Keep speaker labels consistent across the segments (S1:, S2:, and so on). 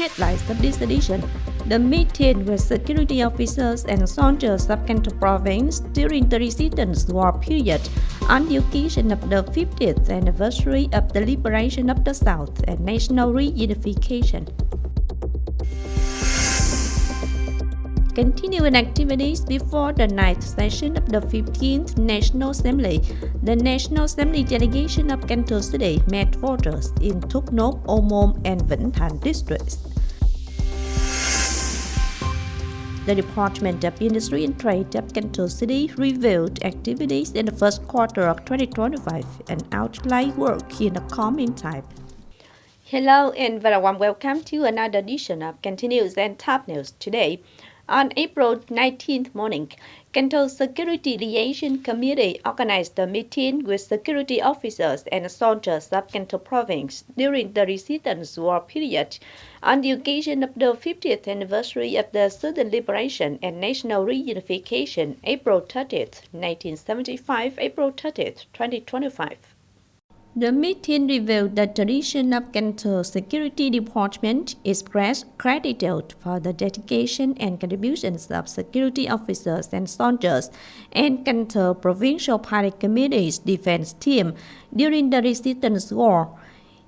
S1: headlines of this edition. The meeting with security officers and soldiers of Cần Thơ province during the resistance war period on the occasion of the 50th anniversary of the liberation of the South and national reunification. Continuing activities before the ninth session of the 15th National Assembly, the National Assembly delegation of Cần Thơ City met voters in Thốt Nốt, and Thành districts. The Department of Industry and Trade of Cần Thơ City reviewed activities in the first quarter of 2025 and outlined work in a common type. Hello and very warm welcome to another edition of Continuous and Top News today. On April 19th morning, Cần Thơ Security Liaison Committee organized a meeting with security officers and soldiers of Cần Thơ province during the resistance war period on the occasion of the 50th anniversary of the Southern Liberation and National Reunification, April 30th, 1975, April 30th, 2025. The meeting revealed the tradition of Cần Thơ Security Department, expressed gratitude for the dedication and contributions of security officers and soldiers and Cần Thơ Provincial Party Committee's defense team during the resistance war.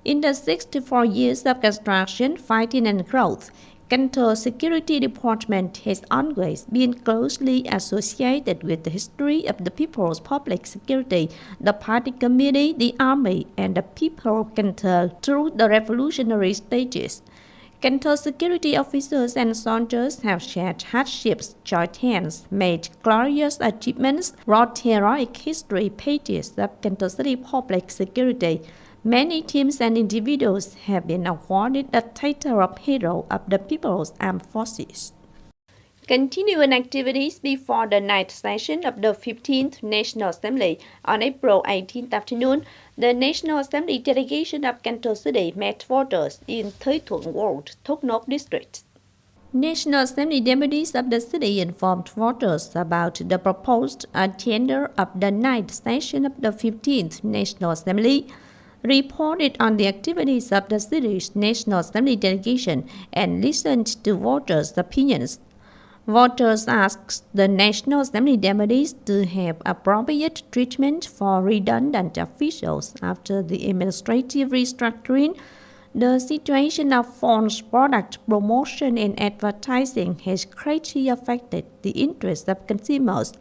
S1: In the 64 years of construction, fighting and growth, Cần Thơ Security Department has always been closely associated with the history of the People's Public Security, the Party Committee, the Army, and the people of Cần Thơ through the revolutionary stages. Cần Thơ security officers and soldiers have shared hardships, joined hands, made glorious achievements, wrote heroic history pages of Cần Thơ City Public Security. Many teams and individuals have been awarded the title of Hero of the People's Armed Forces. Continuing activities before the ninth session of the 15th National Assembly on April 18th afternoon, the National Assembly delegation of Cần Thơ City met voters in Thời, Thốt Nốt district. National Assembly Deputies of the city informed voters about the proposed agenda of the ninth session of the 15th National Assembly, reported on the activities of the city's National Assembly delegation, and listened to voters' opinions. Voters asked the National Assembly deputies to have appropriate treatment for redundant officials after the administrative restructuring. The situation of false product promotion and advertising has greatly affected the interests of consumers.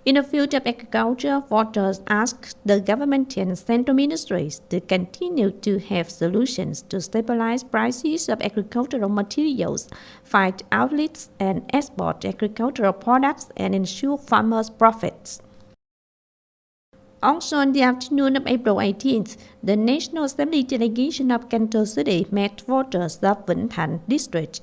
S1: In the field of agriculture, voters asked the government and central ministries to continue to have solutions to stabilize prices of agricultural materials, find outlets and export agricultural products, and ensure farmers' profits. Also on the afternoon of April 18th, the National Assembly delegation of Cần Thơ City met voters of Thành district.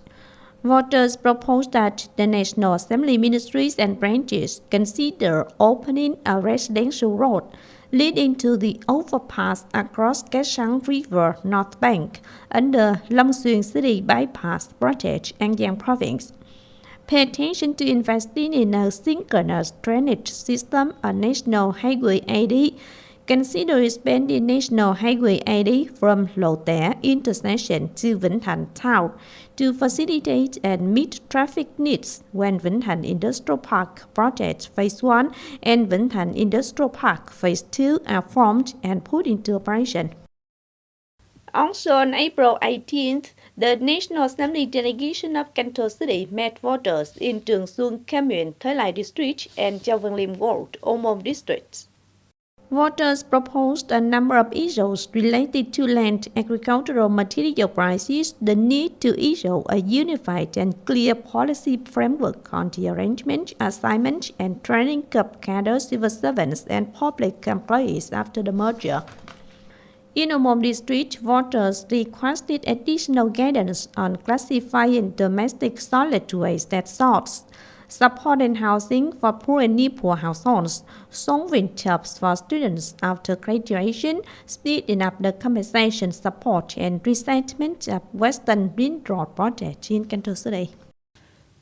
S1: Voters proposed that the National Assembly ministries and branches consider opening a residential road leading to the overpass across Cái River North Bank under Long Xuyên City Bypass Project, An Giang Province. Pay attention to investing in a synchronous drainage system on National Highway 80. Consider expanding National Highway 80 from Lộ Tẻ intersection to Thành town to facilitate and meet traffic needs when Thành Industrial Park Project Phase 1 and Thành Industrial Park Phase 2 are formed and put into operation. Also on April 18th, the National Assembly delegation of Cần Thơ City met voters in Trường Xuân Commune, Thời district and Châu Văn Liêm Ward, districts. Voters proposed a number of issues related to land, agricultural material prices, the need to issue a unified and clear policy framework on the arrangement, assignment, and training of cadre civil servants and public employees after the merger. In district, voters requested additional guidance on classifying domestic solid waste at source, support and housing for poor and near-poor households, solving jobs for students after graduation, speeding up the compensation support and resettlement of Western Ring Road project in Cần Thơ City.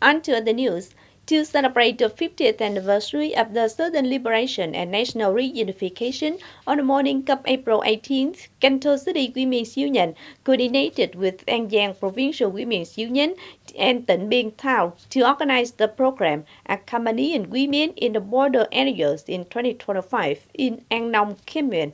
S1: Onto the news. To celebrate the 50th anniversary of the Southern Liberation and National Reunification on the morning of April 18th, Cần Thơ City Women's Union, coordinated with An Giang Provincial Women's Union and Tịnh Biên Town to organize the program accompanying women in the border areas in 2025 in An Nong Commune.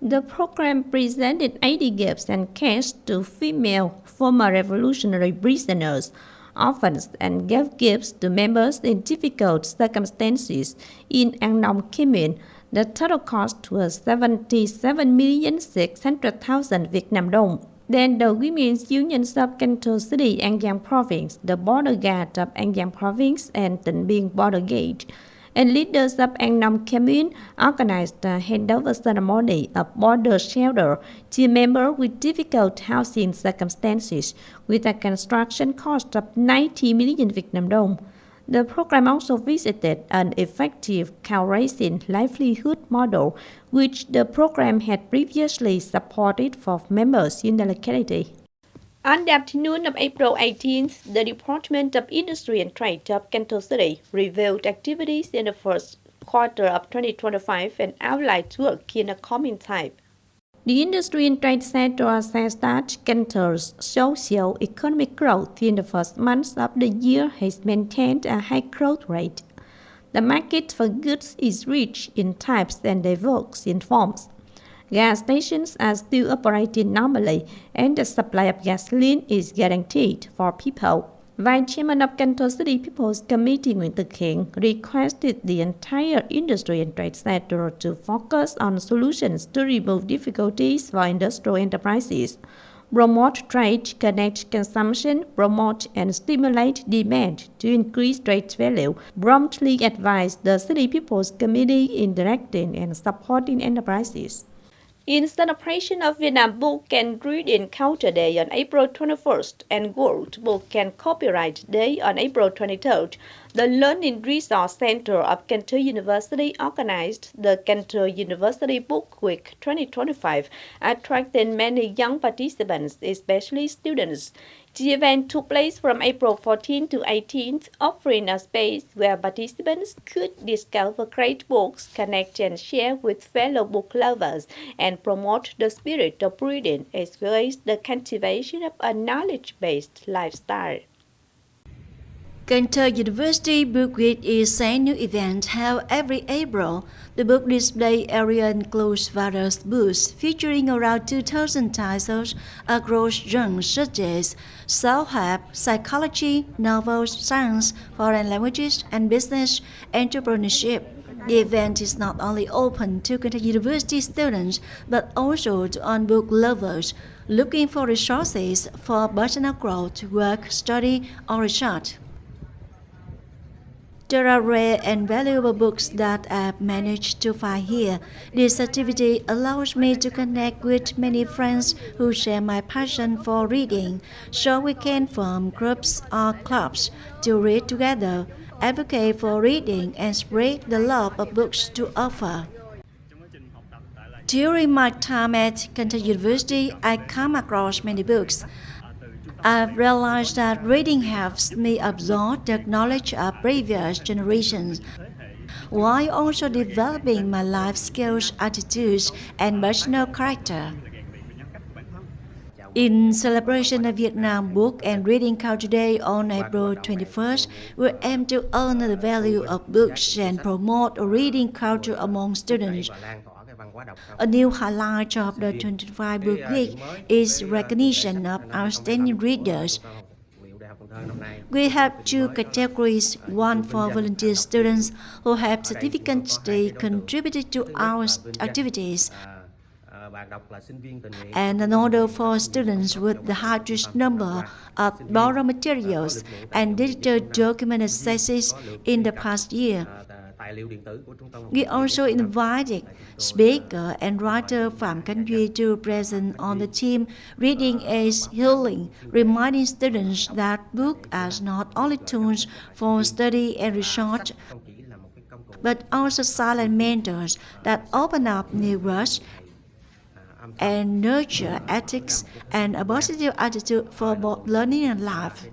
S1: The program presented 80 gifts and cash to female former revolutionary prisoners, orphans, and gave gifts to members in difficult circumstances in An Nong Commune. The total cost was 77,600,000 Vietnam dong. Then the Women's Unions of Cần Thơ City, An Giang Province, the border guard of An Giang Province, and Tịnh Biên border gate, and leaders of An Nong Commune organized a handover ceremony of border shelter to members with difficult housing circumstances with a construction cost of 90 million Vietnam dong. The program also visited an effective cow-raising livelihood model, which the program had previously supported for members in the locality. On the afternoon of April 18th, the Department of Industry and Trade of Cần Thơ City reviewed activities in the first quarter of 2025 and outlined work in a coming time. The Industry and Trade sector assessed that Cần Thö's socio-economic growth in the first months of the year has maintained a high growth rate. The market for goods is rich in types and diverse in forms. Gas stations are still operating normally, and the supply of gasoline is guaranteed for people. Vice Chairman of Cần Thơ City People's Committee Nguyễn Thực Hiện requested the entire industry and trade sector to focus on solutions to remove difficulties for industrial enterprises, promote trade, connect consumption, promote and stimulate demand to increase trade value, promptly advise the City People's Committee in directing and supporting enterprises. In celebration of Vietnam Book and Reading Culture Day on April 21st and World Book and Copyright Day on April 23rd, the Learning Resource Center of Cần Thơ University organized the Cần Thơ University Book Week 2025, attracting many young participants, especially students. The event took place from April 14th to 18th, offering a space where participants could discover great books, connect and share with fellow book lovers, and promote the spirit of reading as well as the cultivation of a knowledge-based lifestyle.
S2: Cần Thơ University Book Week is a new event held every April. The book display area includes various booths featuring around 2,000 titles across genres such as self-help, psychology, novels, science, foreign languages, and business entrepreneurship. The event is not only open to Cần Thơ University students but also to on-book lovers looking for resources for personal growth, work, study, or research. There are rare and valuable books that I've managed to find here. This activity allows me to connect with many friends who share my passion for reading, so we can form groups or clubs to read together, advocate for reading, and spread the love of books to offer. During my time at Cần Thơ University, I come across many books. I've realized that reading helps me absorb the knowledge of previous generations, while also developing my life skills, attitudes, and personal character. In celebration of Vietnam Book and Reading Culture Day on April 21st, we aim to honor the value of books and promote a reading culture among students. A new highlight of the 25 Book Week is recognition of outstanding readers. We have two categories, one for volunteer students who have significantly contributed to our activities, and another for students with the highest number of borrowed materials and digital document accesses in the past year. We also invited speaker and writer Phạm Khánh Duy to present on the theme Reading is Healing, reminding students that books are not only tools for study and research, but also silent mentors that open up new worlds and nurture ethics and a positive attitude for both learning and life.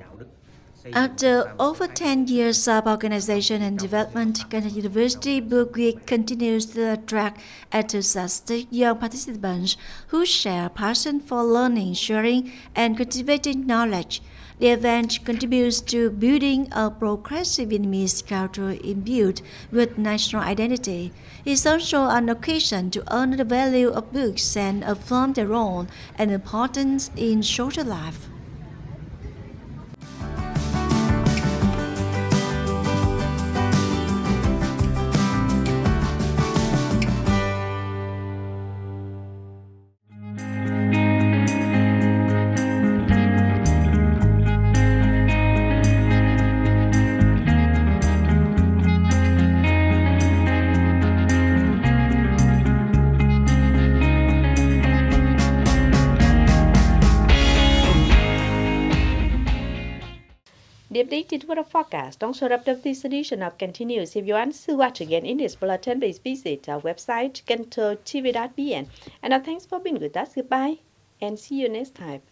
S2: After over 10 years of organization and development, Cần Thơ University Book Week continues to attract enthusiastic young participants who share passion for learning, sharing, and cultivating knowledge. The event contributes to building a progressive Vietnamese culture imbued with national identity. It's also an occasion to honor the value of books and affirm their role and importance in social life.
S1: The updated weather forecast don't show up this edition of continues. If you want to watch again in this bulletin, please visit our website, kenthotv.vn. And now thanks for being with us. Goodbye and see you next time.